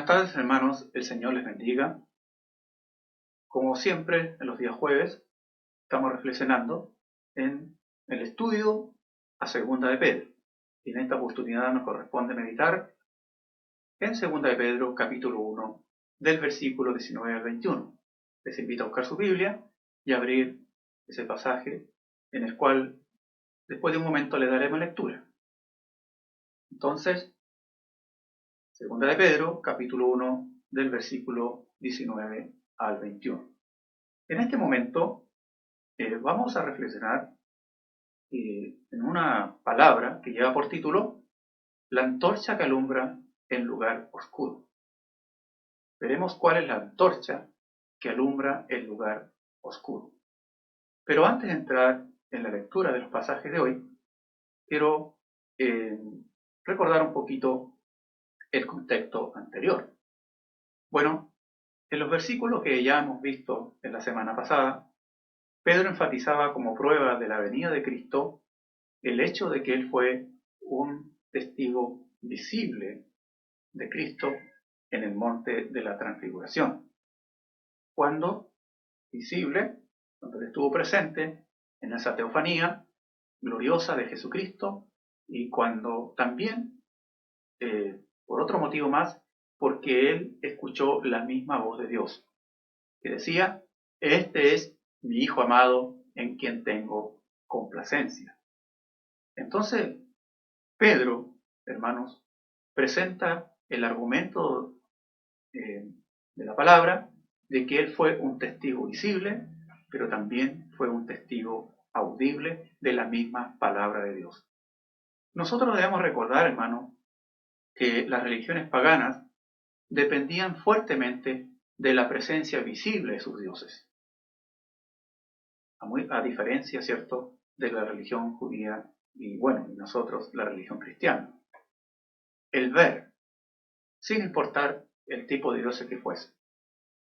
Buenas tardes, hermanos, el Señor les bendiga. Como siempre, en los días jueves, estamos reflexionando en el estudio a Segunda de Pedro. Y en esta oportunidad nos corresponde meditar en Segunda de Pedro, capítulo 1, del versículo 19 al 21. Les invito a buscar su Biblia y abrir ese pasaje en el cual, después de un momento, le daremos lectura. Entonces, Segunda de Pedro, capítulo 1, del versículo 19 al 21. En este momento vamos a reflexionar en una palabra que lleva por título la antorcha que alumbra en lugar oscuro. Veremos cuál es la antorcha que alumbra el lugar oscuro. Pero antes de entrar en la lectura de los pasajes de hoy, quiero recordar un poquito el contexto anterior. Bueno, en los versículos que ya hemos visto en la semana pasada, Pedro enfatizaba como prueba de la venida de Cristo el hecho de que él fue un testigo visible de Cristo en el monte de la transfiguración. Cuando visible, cuando él estuvo presente en esa teofanía gloriosa de Jesucristo, y cuando también, por otro motivo más, porque él escuchó la misma voz de Dios, que decía: este es mi Hijo amado en quien tengo complacencia. Entonces, Pedro, hermanos, presenta el argumento de la palabra de que él fue un testigo visible, pero también fue un testigo audible de la misma palabra de Dios. Nosotros debemos recordar, hermanos, que las religiones paganas dependían fuertemente de la presencia visible de sus dioses, a diferencia, ¿cierto?, de la religión judía y, bueno, nosotros la religión cristiana. El ver, sin importar el tipo de dioses que fuese.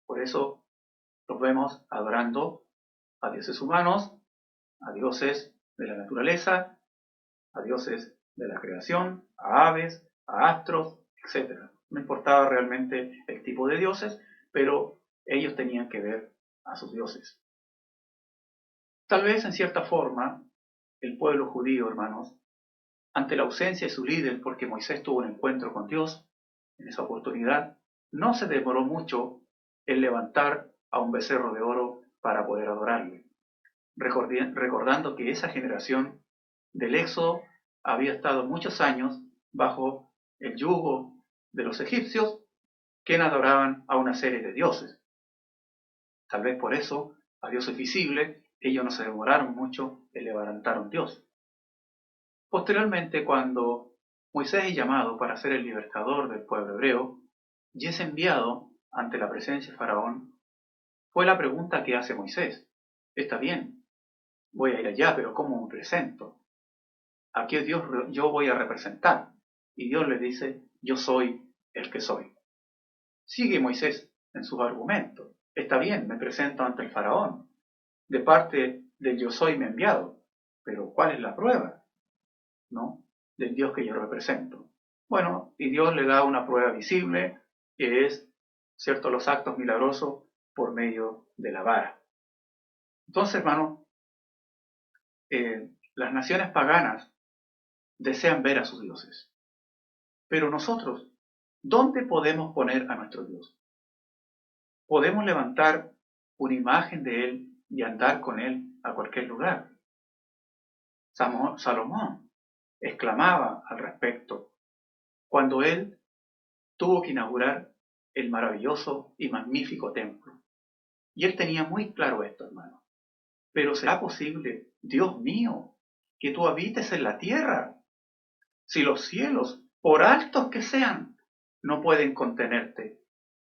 Por eso los vemos adorando a dioses humanos, a dioses de la naturaleza, a dioses de la creación, a aves, a astros, etc. No importaba realmente el tipo de dioses, pero ellos tenían que ver a sus dioses. Tal vez en cierta forma, el pueblo judío, hermanos, ante la ausencia de su líder, porque Moisés tuvo un encuentro con Dios en esa oportunidad, no se demoró mucho en levantar a un becerro de oro para poder adorarle, recordando que esa generación del Éxodo había estado muchos años bajo el yugo de los egipcios, que adoraban a una serie de dioses. Tal vez por eso, a dioses visibles, ellos no se demoraron mucho en levantar a un dios. Posteriormente, cuando Moisés es llamado para ser el libertador del pueblo hebreo y es enviado ante la presencia de Faraón, fue la pregunta que hace Moisés: está bien, voy a ir allá, pero ¿cómo me presento? ¿A qué Dios yo voy a representar? Y Dios le dice: yo soy el que soy. Sigue Moisés en sus argumentos: está bien, me presento ante el Faraón, de parte del yo soy me enviado, pero ¿cuál es la prueba, no?, del Dios que yo represento? Bueno, y Dios le da una prueba visible, que es, cierto, los actos milagrosos por medio de la vara. Entonces, hermano, las naciones paganas desean ver a sus dioses, pero nosotros, ¿dónde podemos poner a nuestro Dios? Podemos levantar una imagen de Él y andar con Él a cualquier lugar. Salomón exclamaba al respecto cuando él tuvo que inaugurar el maravilloso y magnífico templo. Y él tenía muy claro esto, hermano. Pero ¿será posible, Dios mío, que tú habites en la tierra? Si los cielos, por altos que sean, no pueden contenerte,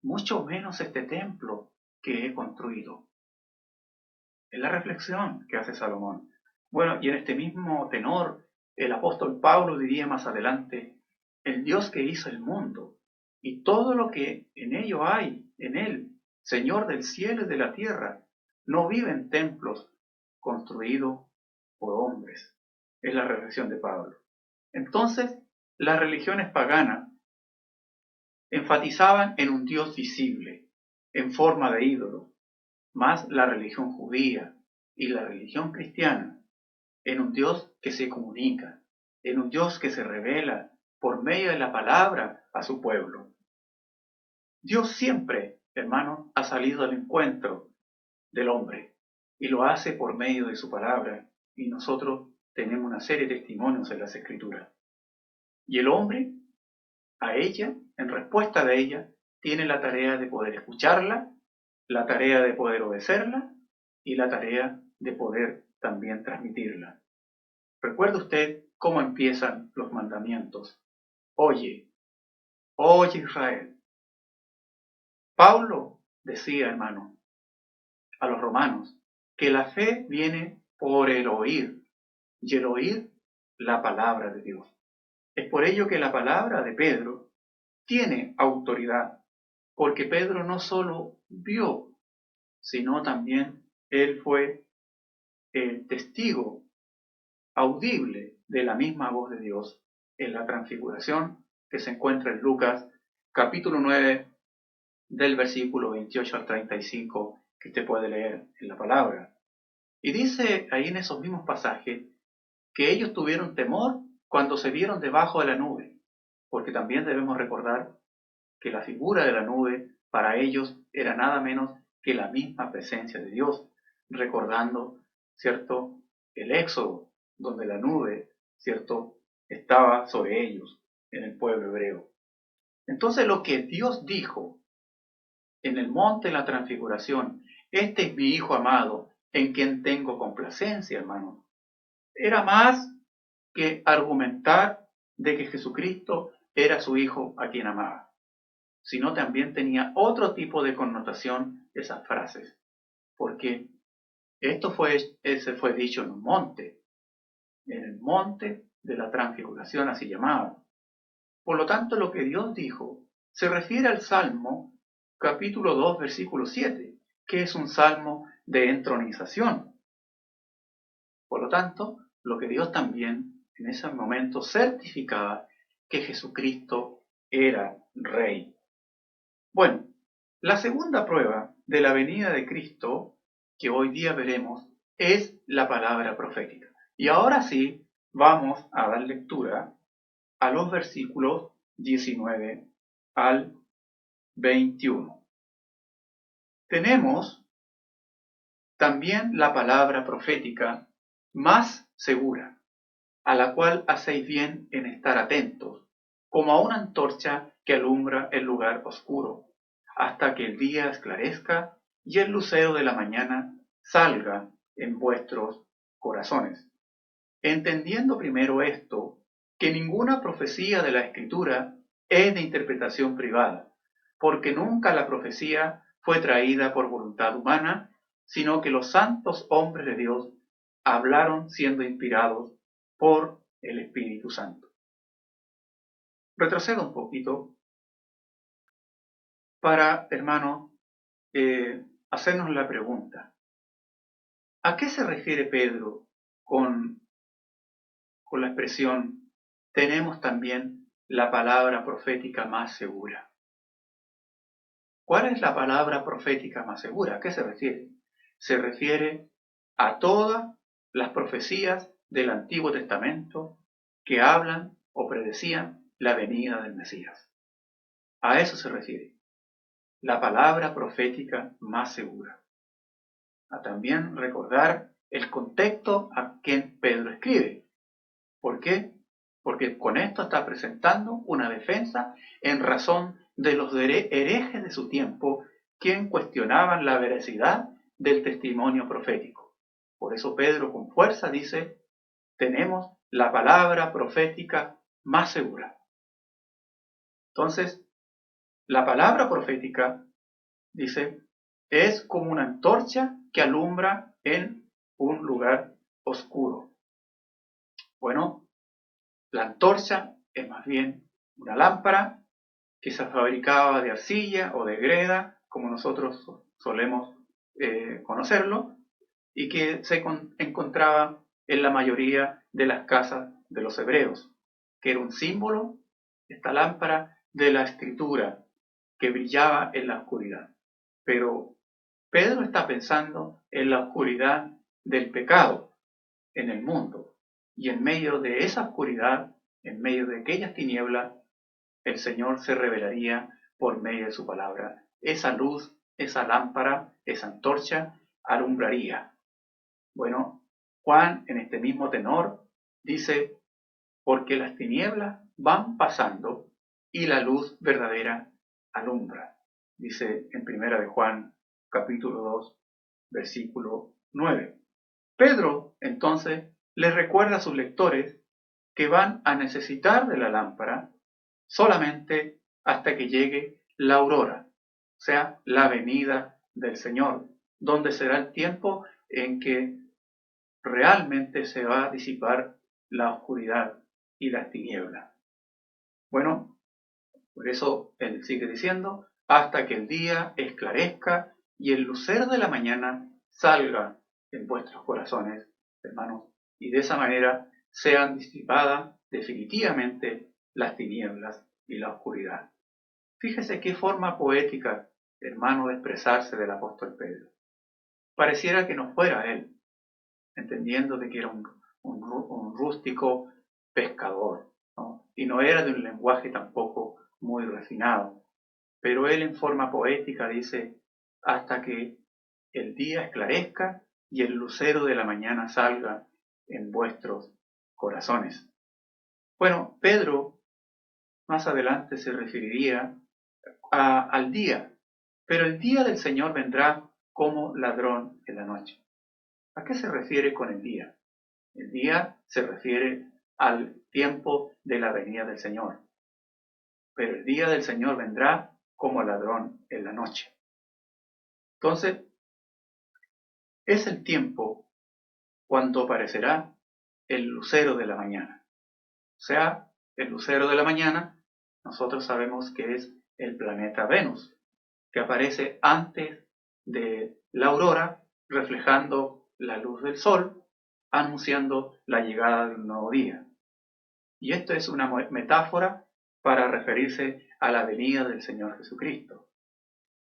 mucho menos este templo que he construido. Es la reflexión que hace Salomón. Bueno, y en este mismo tenor, el apóstol Pablo diría más adelante: el Dios que hizo el mundo y todo lo que en ello hay, en él, Señor del cielo y de la tierra, no vive en templos construidos por hombres. Es la reflexión de Pablo. Entonces, las religiones paganas enfatizaban en un Dios visible, en forma de ídolo, más la religión judía y la religión cristiana en un Dios que se comunica, en un Dios que se revela por medio de la palabra a su pueblo. Dios siempre, hermanos, ha salido al encuentro del hombre y lo hace por medio de su palabra, y nosotros tenemos una serie de testimonios en las Escrituras. Y el hombre, a ella, en respuesta de ella, tiene la tarea de poder escucharla, la tarea de poder obedecerla y la tarea de poder también transmitirla. ¿Recuerda usted cómo empiezan los mandamientos? Oye, oye Israel. Pablo decía, hermano, a los romanos, que la fe viene por el oír, y el oír la palabra de Dios. Es por ello que la palabra de Pedro tiene autoridad, porque Pedro no solo vio, sino también él fue el testigo audible de la misma voz de Dios en la transfiguración que se encuentra en Lucas capítulo 9 del versículo 28 al 35 que usted puede leer en la palabra. Y dice ahí en esos mismos pasajes que ellos tuvieron temor cuando se vieron debajo de la nube, porque también debemos recordar que la figura de la nube para ellos era nada menos que la misma presencia de Dios, recordando, ¿cierto?, el Éxodo, donde la nube, ¿cierto?, estaba sobre ellos, en el pueblo hebreo. Entonces lo que Dios dijo en el monte de la transfiguración, este es mi Hijo amado, en quien tengo complacencia, hermano, era más que argumentar de que Jesucristo era su Hijo a quien amaba, sino también tenía otro tipo de connotación esas frases, porque ese fue dicho en un monte, en el monte de la transfiguración, así llamaba. Por lo tanto, lo que Dios dijo se refiere al Salmo capítulo 2, versículo 7, que es un salmo de entronización. Por lo tanto, lo que Dios también en ese momento certificaba que Jesucristo era Rey. Bueno, la segunda prueba de la venida de Cristo, que hoy día veremos, es la palabra profética. Y ahora sí, vamos a dar lectura a los versículos 19 al 21. Tenemos también la palabra profética más segura, a la cual hacéis bien en estar atentos, como a una antorcha que alumbra el lugar oscuro, hasta que el día esclarezca y el lucero de la mañana salga en vuestros corazones. Entendiendo primero esto, que ninguna profecía de la Escritura es de interpretación privada, porque nunca la profecía fue traída por voluntad humana, sino que los santos hombres de Dios hablaron siendo inspirados por el Espíritu Santo. Retrocedo un poquito para, hermano, hacernos la pregunta. ¿A qué se refiere Pedro con la expresión tenemos también la palabra profética más segura? ¿Cuál es la palabra profética más segura? ¿A qué se refiere? Se refiere a todas las profecías del Antiguo Testamento que hablan o predecían la venida del Mesías. A eso se refiere. La palabra profética más segura. A también recordar el contexto a quien Pedro escribe. ¿Por qué? Porque con esto está presentando una defensa en razón de los herejes de su tiempo, quien cuestionaban la veracidad del testimonio profético. Por eso Pedro con fuerza dice, tenemos la palabra profética más segura. Entonces, la palabra profética, dice, es como una antorcha que alumbra en un lugar oscuro. Bueno, la antorcha es más bien una lámpara que se fabricaba de arcilla o de greda, como nosotros solemos conocerlo, y que se encontraba en la mayoría de las casas de los hebreos, que era un símbolo, esta lámpara, de la escritura, que brillaba en la oscuridad. Pero Pedro está pensando en la oscuridad del pecado en el mundo. Y en medio de esa oscuridad, en medio de aquellas tinieblas, el Señor se revelaría por medio de su palabra. Esa luz, esa lámpara, esa antorcha alumbraría. Bueno, Juan en este mismo tenor dice, porque las tinieblas van pasando y la luz verdadera alumbra. Dice en primera de Juan capítulo 2 versículo 9. Pedro entonces les recuerda a sus lectores que van a necesitar de la lámpara solamente hasta que llegue la aurora, o sea, la venida del Señor, donde será el tiempo en que realmente se va a disipar la oscuridad y las tinieblas. Bueno, por eso él sigue diciendo, hasta que el día esclarezca y el lucero de la mañana salga en vuestros corazones, hermanos, y de esa manera sean disipadas definitivamente las tinieblas y la oscuridad. Fíjese qué forma poética, hermano, de expresarse del apóstol Pedro. Pareciera que no fuera él, entendiendo de que era un rústico pescador, ¿no? Y no era de un lenguaje tampoco muy refinado, pero él en forma poética dice, hasta que el día esclarezca y el lucero de la mañana salga en vuestros corazones. Bueno, Pedro más adelante se referiría al día, pero el día del Señor vendrá como ladrón en la noche. ¿A qué se refiere con el día? El día se refiere al tiempo de la venida del Señor, pero el día del Señor vendrá como ladrón en la noche. Entonces, es el tiempo cuando aparecerá el lucero de la mañana. O sea, el lucero de la mañana, nosotros sabemos que es el planeta Venus, que aparece antes de la aurora, reflejando la luz del sol, anunciando la llegada de un nuevo día. Y esto es una metáfora para referirse a la venida del Señor Jesucristo.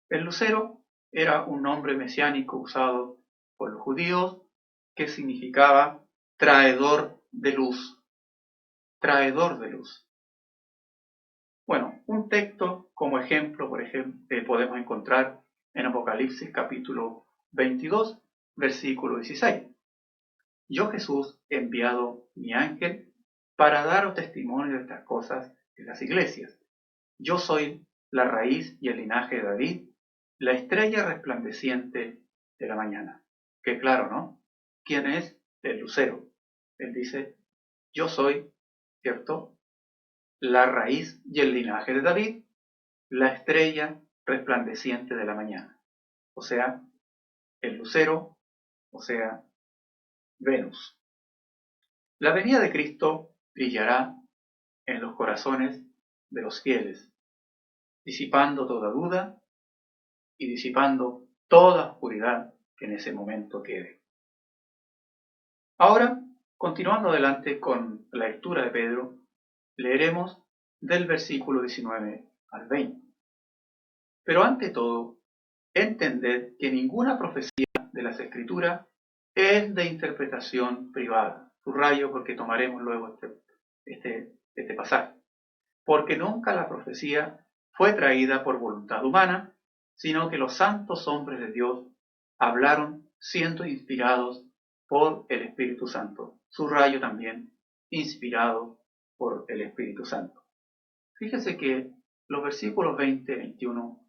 El lucero era un nombre mesiánico usado por los judíos que significaba traidor de luz. Traidor de luz. Bueno, un texto como ejemplo, por ejemplo, podemos encontrar en Apocalipsis capítulo 22, versículo 16. Yo Jesús he enviado mi ángel para daros testimonio de estas cosas en las iglesias. Yo soy la raíz y el linaje de David, la estrella resplandeciente de la mañana. Que claro, ¿no? ¿Quién es el lucero? Él dice, yo soy, ¿cierto? La raíz y el linaje de David, la estrella resplandeciente de la mañana. O sea, el lucero, o sea, Venus. La venida de Cristo brillará en los corazones de los fieles, disipando toda duda y disipando toda oscuridad que en ese momento quede. Ahora, continuando adelante con la lectura de Pedro, leeremos del versículo 19 al 20. Pero ante todo, entended que ninguna profecía de las Escrituras es de interpretación privada. Subrayo porque tomaremos luego este pasaje. Porque nunca la profecía fue traída por voluntad humana, sino que los santos hombres de Dios hablaron siendo inspirados por el Espíritu Santo. Subrayo también, inspirado por el Espíritu Santo. Fíjese que los versículos 20 y 21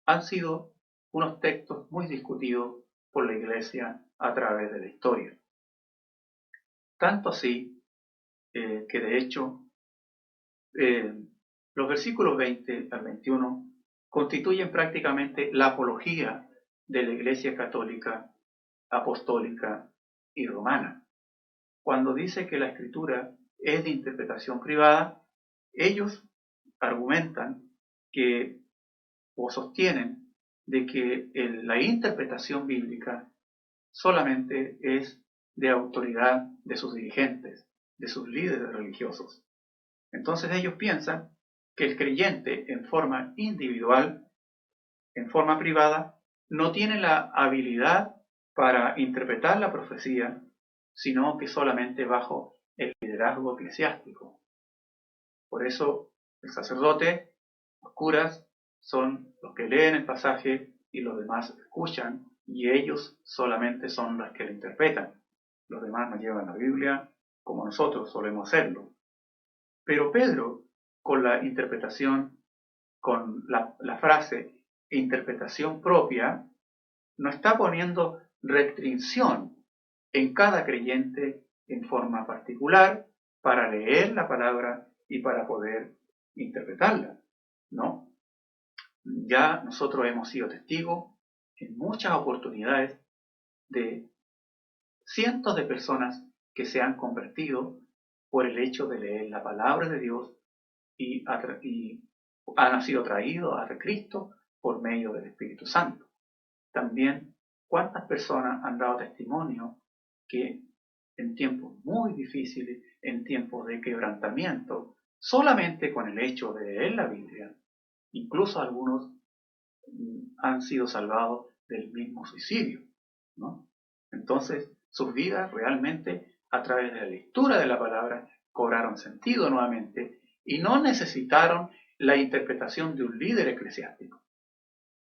han sido unos textos muy discutidos por la Iglesia a través de la historia. Tanto así que de hecho los versículos 20 al 21 constituyen prácticamente la apología de la Iglesia católica, apostólica y romana. Cuando dice que la Escritura es de interpretación privada, ellos argumentan que o sostienen de que la interpretación bíblica solamente es de autoridad de sus dirigentes, de sus líderes religiosos. Entonces ellos piensan que el creyente en forma individual, en forma privada, no tiene la habilidad para interpretar la profecía, sino que solamente bajo el liderazgo eclesiástico. Por eso el sacerdote, los curas, son los que leen el pasaje y los demás escuchan, y ellos solamente son los que lo interpretan. Los demás nos llevan la Biblia como nosotros solemos hacerlo. Pero Pedro, con la interpretación, con la frase interpretación propia, no está poniendo restricción en cada creyente en forma particular para leer la palabra y para poder interpretarla, ¿no? Ya nosotros hemos sido testigos en muchas oportunidades de cientos de personas que se han convertido por el hecho de leer la palabra de Dios y han sido traídos a Cristo por medio del Espíritu Santo. También, ¿cuántas personas han dado testimonio que en tiempos muy difíciles, en tiempos de quebrantamiento, solamente con el hecho de leer la Biblia, incluso algunos han sido salvados del mismo suicidio, ¿no? Entonces, sus vidas realmente, a través de la lectura de la palabra, cobraron sentido nuevamente y no necesitaron la interpretación de un líder eclesiástico.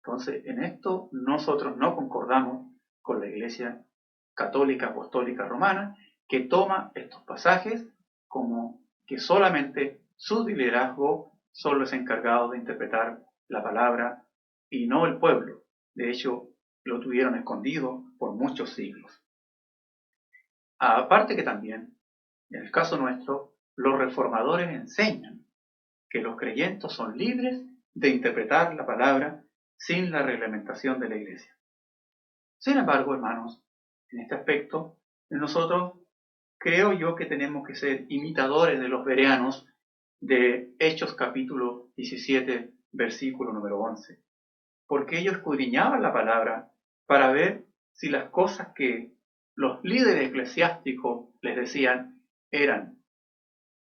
Entonces, en esto nosotros no concordamos con la Iglesia Católica Apostólica Romana, que toma estos pasajes como que solamente su liderazgo son los encargados de interpretar la palabra y no el pueblo. De hecho, lo tuvieron escondido por muchos siglos. Aparte que también, en el caso nuestro, los reformadores enseñan que los creyentes son libres de interpretar la palabra sin la reglamentación de la Iglesia. Sin embargo, hermanos, en este aspecto, nosotros creo yo que tenemos que ser imitadores de los bereanos de Hechos capítulo 17, versículo número 11, porque ellos escudriñaban la palabra para ver si las cosas que los líderes eclesiásticos les decían eran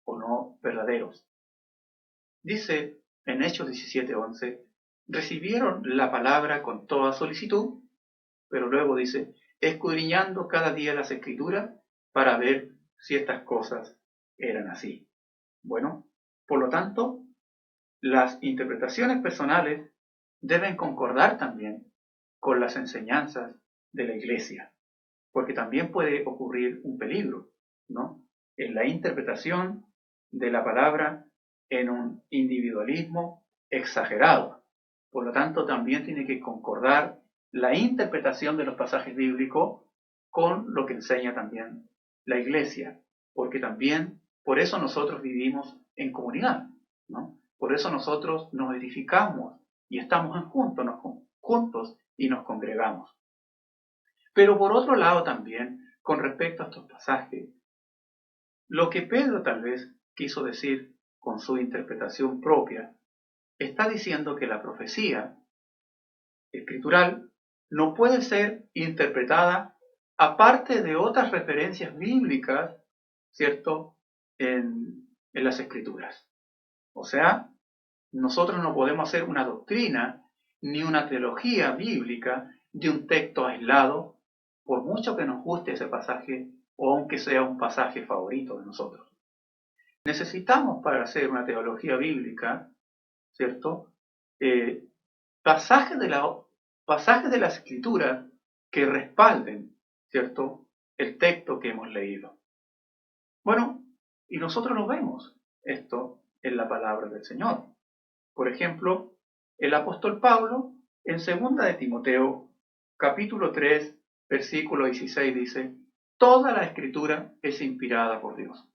o no verdaderos. Dice en Hechos 17:11, recibieron la palabra con toda solicitud, pero luego dice, escudriñando cada día las escrituras para ver si estas cosas eran así. Bueno, por lo tanto, las interpretaciones personales deben concordar también con las enseñanzas de la Iglesia, porque también puede ocurrir un peligro, ¿no? En la interpretación de la palabra en un individualismo exagerado. Por lo tanto, también tiene que concordar la interpretación de los pasajes bíblicos con lo que enseña también la Iglesia, porque también por eso nosotros vivimos en comunidad, ¿no? Por eso nosotros nos edificamos y estamos juntos y nos congregamos. Pero por otro lado también, con respecto a estos pasajes, lo que Pedro tal vez quiso decir con su interpretación propia, está diciendo que la profecía escritural no puede ser interpretada aparte de otras referencias bíblicas, ¿cierto?, en las escrituras. O sea, nosotros no podemos hacer una doctrina ni una teología bíblica de un texto aislado, por mucho que nos guste ese pasaje o aunque sea un pasaje favorito de nosotros. Necesitamos para hacer una teología bíblica, ¿cierto?, pasajes de la escritura que respalden, ¿cierto?, el texto que hemos leído. Bueno, y nosotros lo vemos esto en la palabra del Señor. Por ejemplo, el apóstol Pablo en 2 de Timoteo, capítulo 3, versículo 16 dice, toda la escritura es inspirada por Dios.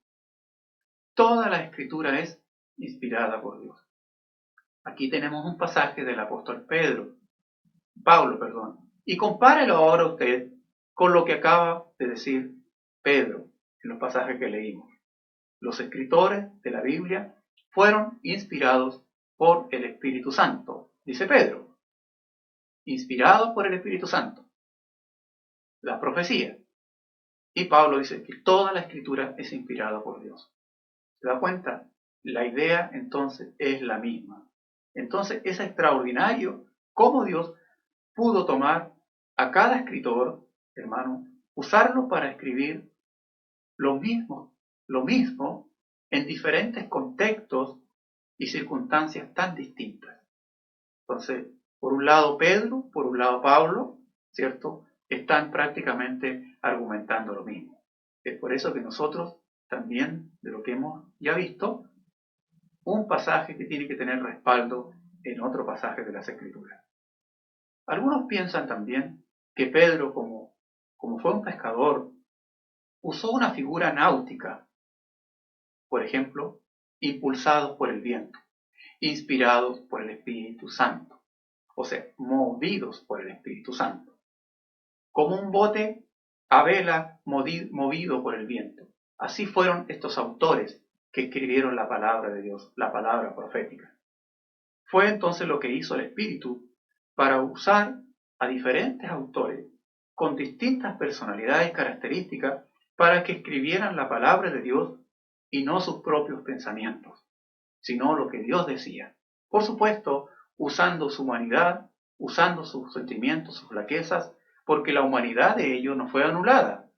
Toda la escritura es inspirada por Dios. Aquí tenemos un pasaje del apóstol Pablo, y compárelo ahora usted con lo que acaba de decir Pedro en los pasajes que leímos. Los escritores de la Biblia fueron inspirados por el Espíritu Santo, dice Pedro. Inspirados por el Espíritu Santo. La profecía. Y Pablo dice que toda la escritura es inspirada por Dios. ¿Se da cuenta? la idea entonces es la misma. Entonces es extraordinario cómo Dios pudo tomar a cada escritor, hermano, usarlo para escribir lo mismo en diferentes contextos y circunstancias tan distintas. Entonces, por un lado Pedro, por un lado Pablo, ¿cierto? Están prácticamente argumentando lo mismo. Es por eso que nosotros también, de lo que hemos ya visto, un pasaje que tiene que tener respaldo en otro pasaje de las Escrituras. Algunos piensan también que Pedro, como fue un pescador, usó una figura náutica, por ejemplo, impulsados por el viento, inspirados por el Espíritu Santo, o sea, movidos por el Espíritu Santo, como un bote a vela movido por el viento. Así fueron estos autores que escribieron la palabra de Dios, la palabra profética. Fue entonces lo que hizo el Espíritu para usar a diferentes autores con distintas personalidades y características para que escribieran la palabra de Dios y no sus propios pensamientos, sino lo que Dios decía. Por supuesto, usando su humanidad, usando sus sentimientos, sus flaquezas, porque la humanidad de ellos no fue anulada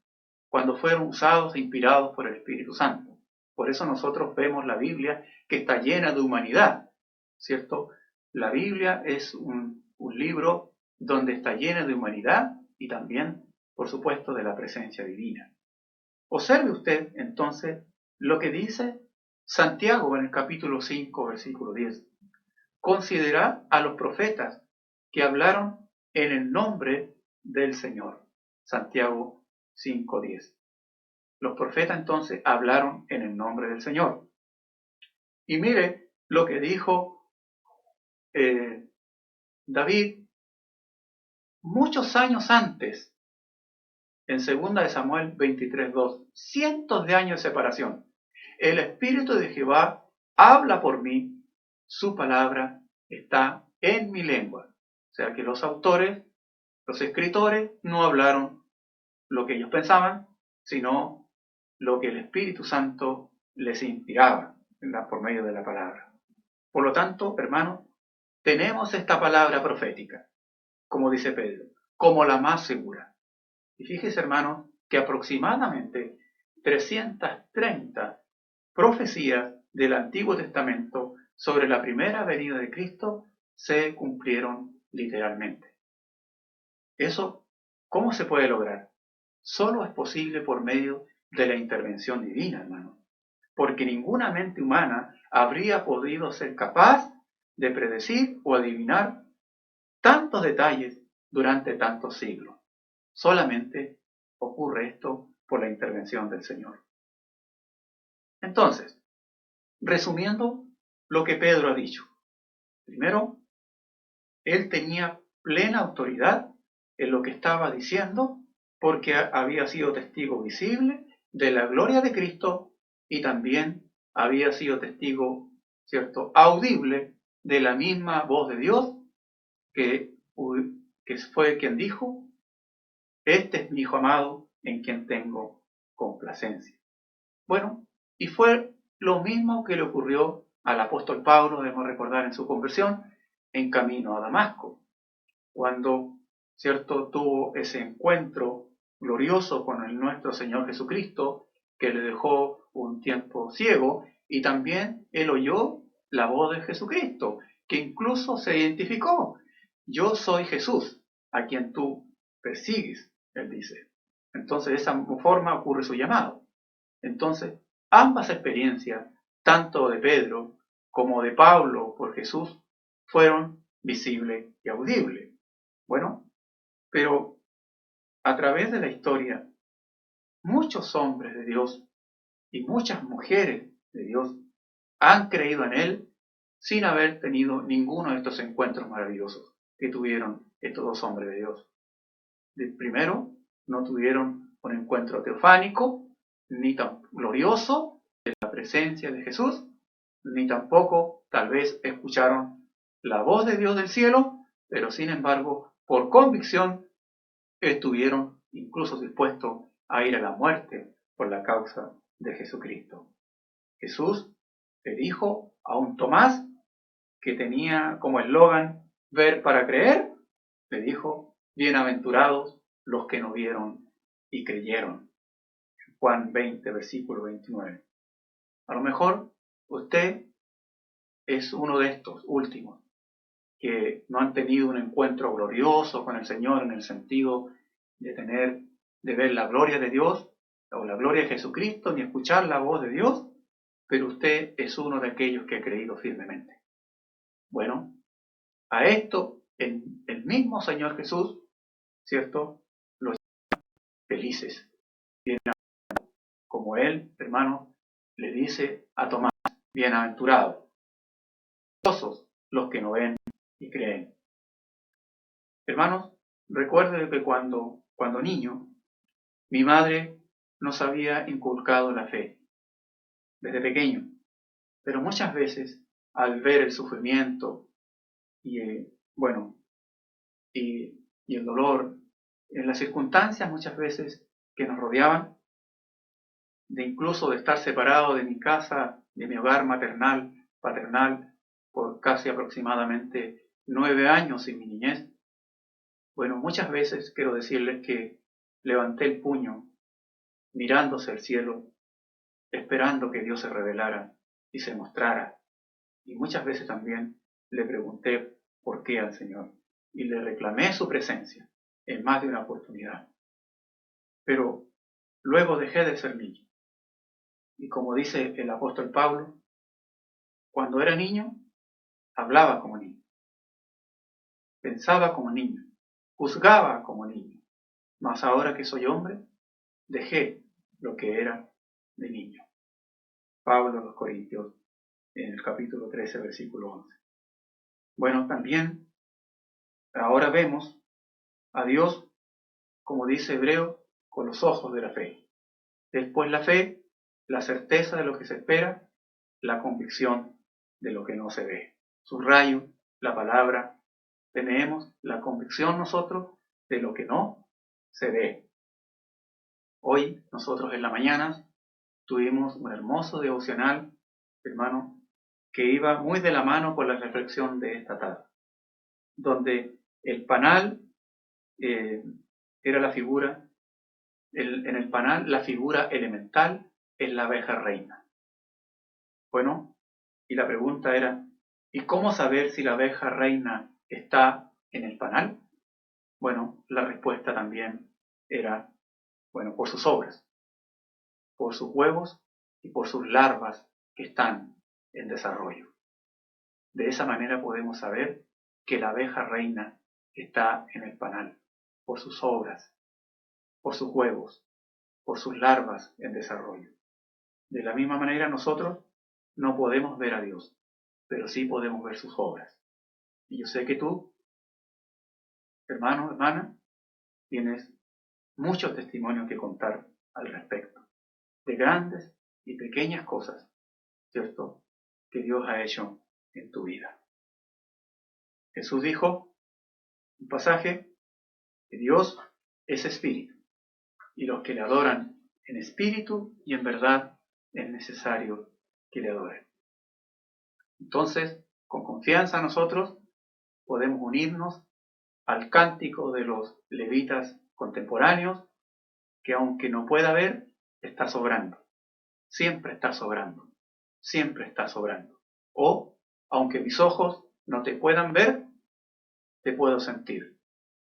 cuando fueron usados e inspirados por el Espíritu Santo. Por eso nosotros vemos la Biblia que está llena de humanidad, ¿cierto? La Biblia es un libro donde está llena de humanidad y también, por supuesto, de la presencia divina. Observe usted entonces lo que dice Santiago en el capítulo 5, versículo 10. Considerad a los profetas que hablaron en el nombre del Señor. Santiago 5:10. Los profetas entonces hablaron en el nombre del Señor. Y mire lo que dijo David muchos años antes, en 2 de Samuel 23:2, cientos de años de separación. El Espíritu de Jehová habla por mí, su palabra está en mi lengua. O sea que los autores, los escritores, no hablaron lo que ellos pensaban, sino lo que el Espíritu Santo les inspiraba por medio de la palabra. Por lo tanto, hermanos, tenemos esta palabra profética, como dice Pedro, como la más segura. Y fíjese, hermanos, que aproximadamente 330 profecías del Antiguo Testamento sobre la primera venida de Cristo se cumplieron literalmente. Eso, ¿cómo se puede lograr? Solo es posible por medio de la intervención divina, hermano, porque ninguna mente humana habría podido ser capaz de predecir o adivinar tantos detalles durante tantos siglos. Solamente ocurre esto por la intervención del Señor. Entonces, resumiendo lo que Pedro ha dicho. Primero, él tenía plena autoridad en lo que estaba diciendo porque había sido testigo visible de la gloria de Cristo y también había sido testigo, ¿cierto?, audible de la misma voz de Dios que fue quien dijo: este es mi Hijo amado en quien tengo complacencia. Bueno, y fue lo mismo que le ocurrió al apóstol Pablo, debemos recordar, en su conversión en camino a Damasco, cuando, ¿cierto?, tuvo ese encuentro glorioso con el nuestro Señor Jesucristo, que le dejó un tiempo ciego, y también él oyó la voz de Jesucristo, que incluso se identificó: yo soy Jesús, a quien tú persigues, él dice. Entonces de esa forma ocurre su llamado. Entonces, ambas experiencias, tanto de Pedro como de Pablo por Jesús, fueron visibles y audibles. Bueno, pero a través de la historia, muchos hombres de Dios y muchas mujeres de Dios han creído en Él sin haber tenido ninguno de estos encuentros maravillosos que tuvieron estos dos hombres de Dios. Primero, no tuvieron un encuentro teofánico, ni tan glorioso de la presencia de Jesús, ni tampoco tal vez escucharon la voz de Dios del cielo, pero sin embargo, por convicción, estuvieron incluso dispuestos a ir a la muerte por la causa de Jesucristo. Jesús Le dijo a un Tomás que tenía como eslogan ver para creer, le dijo, bienaventurados los que no vieron y creyeron. Juan 20, versículo 29. A lo mejor usted es uno de estos últimos que no han tenido un encuentro glorioso con el Señor en el sentido de ver la gloria de Dios o la gloria de Jesucristo, ni escuchar la voz de Dios, pero usted es uno de aquellos que ha creído firmemente. Bueno, a esto el mismo Señor Jesús, ¿cierto?, los felices, como él, hermano, le dice a Tomás, bienaventurados, dichosos los que no ven y creen. Hermanos, recuerde que cuando niño, mi madre nos había inculcado la fe desde pequeño, pero muchas veces al ver el sufrimiento y y el dolor en las circunstancias muchas veces que nos rodeaban, de incluso de estar separado de mi casa, de mi hogar paternal, por casi aproximadamente 9 años en mi niñez. Bueno, muchas veces quiero decirles que levanté el puño mirándose al cielo, esperando que Dios se revelara y se mostrara. Y muchas veces también le pregunté por qué al Señor y le reclamé su presencia en más de una oportunidad. Pero luego dejé de ser niño. Y como dice el apóstol Pablo, cuando era niño, hablaba como niño, pensaba como niño, juzgaba como niño. Mas ahora que soy hombre, dejé lo que era de niño. Pablo a los Corintios, en el capítulo 13, versículo 11. Bueno, también ahora vemos a Dios, como dice Hebreo, con los ojos de la fe. Después la fe, la certeza de lo que se espera, la convicción de lo que no se ve. Subrayo la palabra, tenemos la convicción nosotros de lo que no se ve. Hoy nosotros en la mañana tuvimos un hermoso devocional, hermano, que iba muy de la mano con la reflexión de esta tarde, donde el panal era la figura, en el panal la figura elemental es la abeja reina. Bueno, y la pregunta era, ¿y cómo saber si la abeja reina está en el panal? Bueno, la respuesta también era, bueno, por sus obras, por sus huevos y por sus larvas que están en desarrollo. De esa manera podemos saber que la abeja reina está en el panal, por sus obras, por sus huevos, por sus larvas en desarrollo. De la misma manera nosotros no podemos ver a Dios, pero sí podemos ver sus obras. Y yo sé que tú, hermano, hermana, tienes muchos testimonios que contar al respecto, de grandes y pequeñas cosas, ¿cierto?, que Dios ha hecho en tu vida. Jesús dijo, un pasaje, que Dios es espíritu, y los que le adoran en espíritu y en verdad es necesario que le adoren. Entonces, con confianza nosotros podemos unirnos al cántico de los levitas contemporáneos, que aunque no pueda ver, está sobrando. Siempre está sobrando. Siempre está sobrando. O, aunque mis ojos no te puedan ver, te puedo sentir.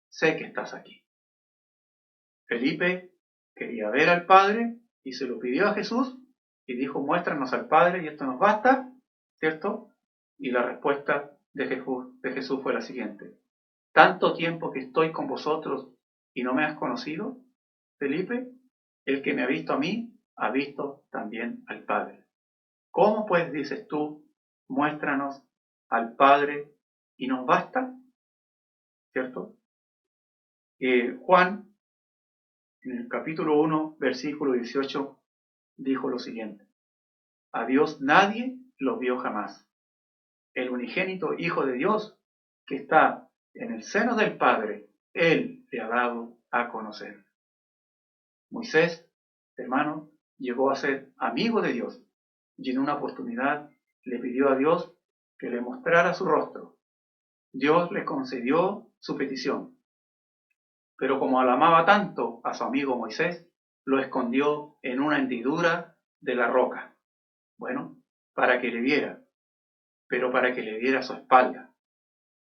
Sé que estás aquí. Felipe quería ver al Padre y se lo pidió a Jesús y dijo, muéstranos al Padre y esto nos basta, ¿cierto? Y la respuesta de Jesús fue la siguiente. ¿Tanto tiempo que estoy con vosotros y no me has conocido, Felipe? El que me ha visto a mí, ha visto también al Padre. ¿Cómo pues dices tú, muéstranos al Padre y nos basta? ¿Cierto? Juan, en el capítulo 1, versículo 18, dijo lo siguiente. A Dios nadie lo vio jamás. El unigénito Hijo de Dios, que está en el seno del Padre, Él le ha dado a conocer. Moisés, hermano, llegó a ser amigo de Dios y en una oportunidad le pidió a Dios que le mostrara su rostro. Dios le concedió su petición. Pero como la amaba tanto a su amigo Moisés, lo escondió en una hendidura de la roca. Bueno, para que le viera, pero para que le viera su espalda,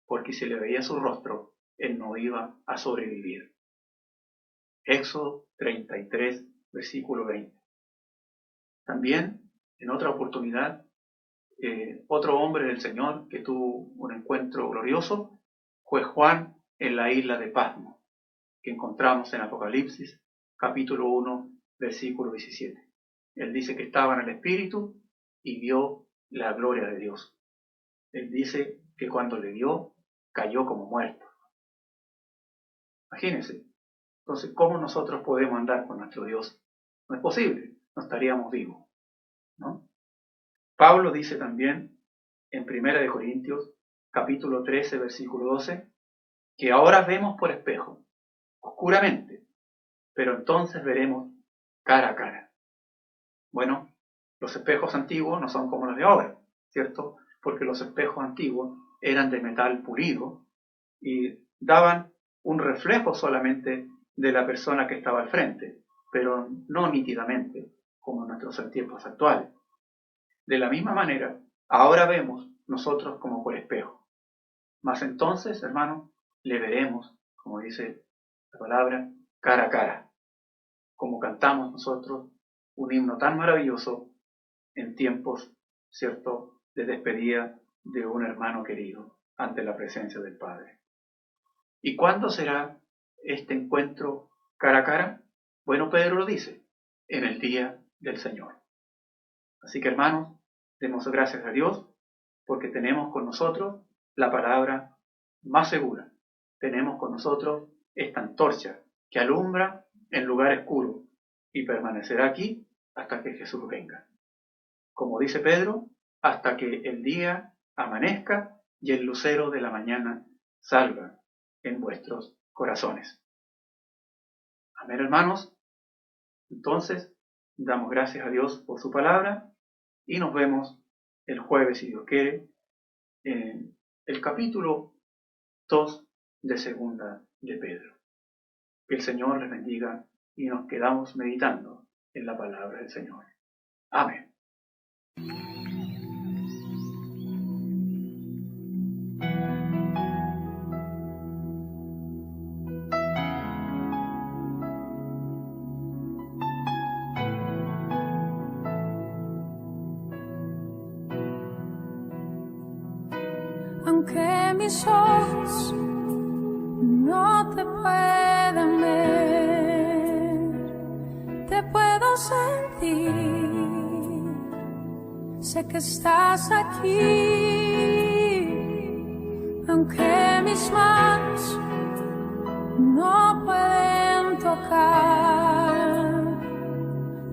porque si le veía su rostro, él no iba a sobrevivir. Éxodo 33, versículo 20. También, en otra oportunidad, otro hombre del Señor que tuvo un encuentro glorioso fue Juan en la isla de Patmos, que encontramos en Apocalipsis, capítulo 1, versículo 17. Él dice que estaba en el Espíritu y vio la gloria de Dios. Él dice que cuando le vio, cayó como muerto. Imagínense. Entonces, ¿cómo nosotros podemos andar con nuestro Dios? No es posible, no estaríamos vivos, ¿no? Pablo dice también en 1 Corintios, capítulo 13, versículo 12, que ahora vemos por espejo, oscuramente, pero entonces veremos cara a cara. Bueno, los espejos antiguos no son como los de ahora, ¿cierto? Porque los espejos antiguos eran de metal pulido y daban un reflejo solamente de la persona que estaba al frente, pero no nítidamente, como en nuestros tiempos actuales. De la misma manera, ahora vemos nosotros como por espejo. Mas entonces, hermanos, le veremos, como dice la palabra, cara a cara, como cantamos nosotros un himno tan maravilloso en tiempos, ¿cierto?, de despedida de un hermano querido ante la presencia del Padre. ¿Y cuándo será este encuentro cara a cara? Bueno, Pedro lo dice, en el día del Señor. Así que, hermanos, demos gracias a Dios porque tenemos con nosotros la palabra más segura. Tenemos con nosotros esta antorcha que alumbra en lugar oscuro y permanecerá aquí hasta que Jesús venga. Como dice Pedro, hasta que el día amanezca y el lucero de la mañana salga en vuestros corazones. Amén, hermanos. Entonces, damos gracias a Dios por su palabra y nos vemos el jueves, si Dios quiere, en el capítulo 2 de Segunda de Pedro. Que el Señor les bendiga y nos quedamos meditando en la palabra del Señor. Amén. Aunque mis ojos no te puedan ver, te puedo sentir, sé que estás aquí. Aunque mis manos no pueden tocar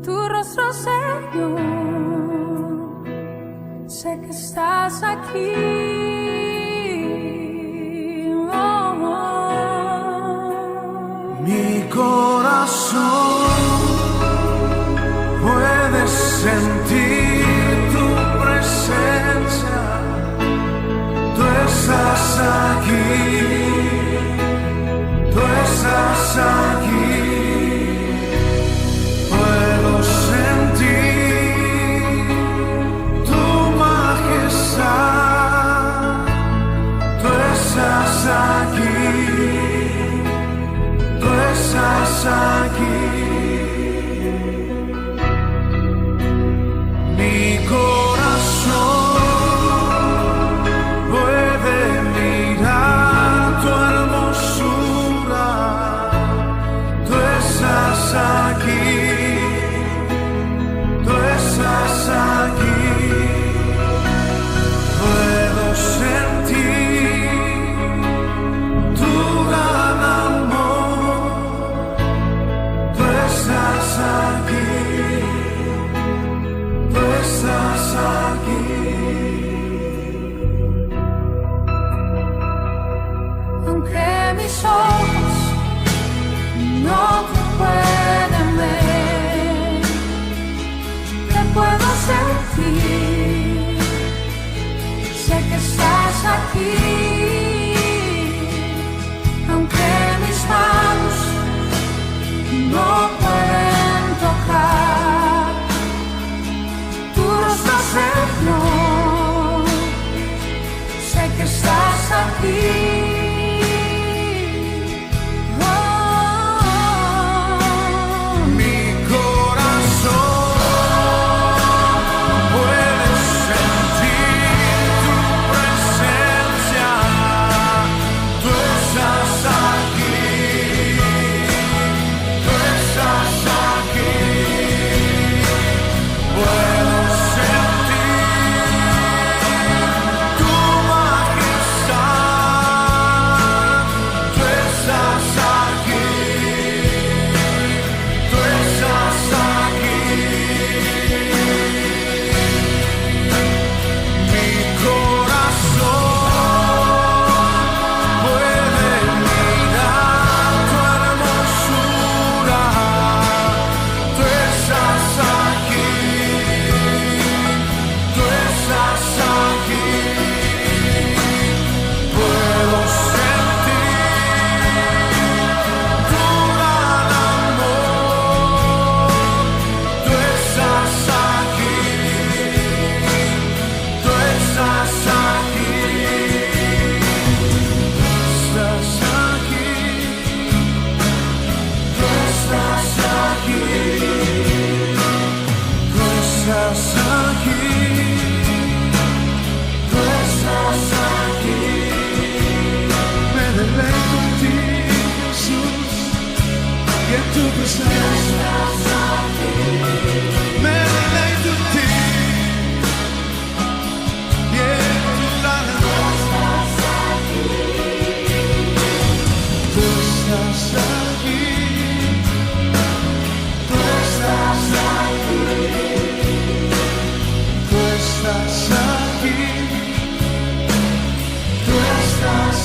tu rostro, Señor, sé que estás aquí. Mi corazón puede sentir tu presencia, tú estás aquí, tú estás aquí. Puedo sentir tu majestad, tú estás aquí. Estás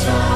estás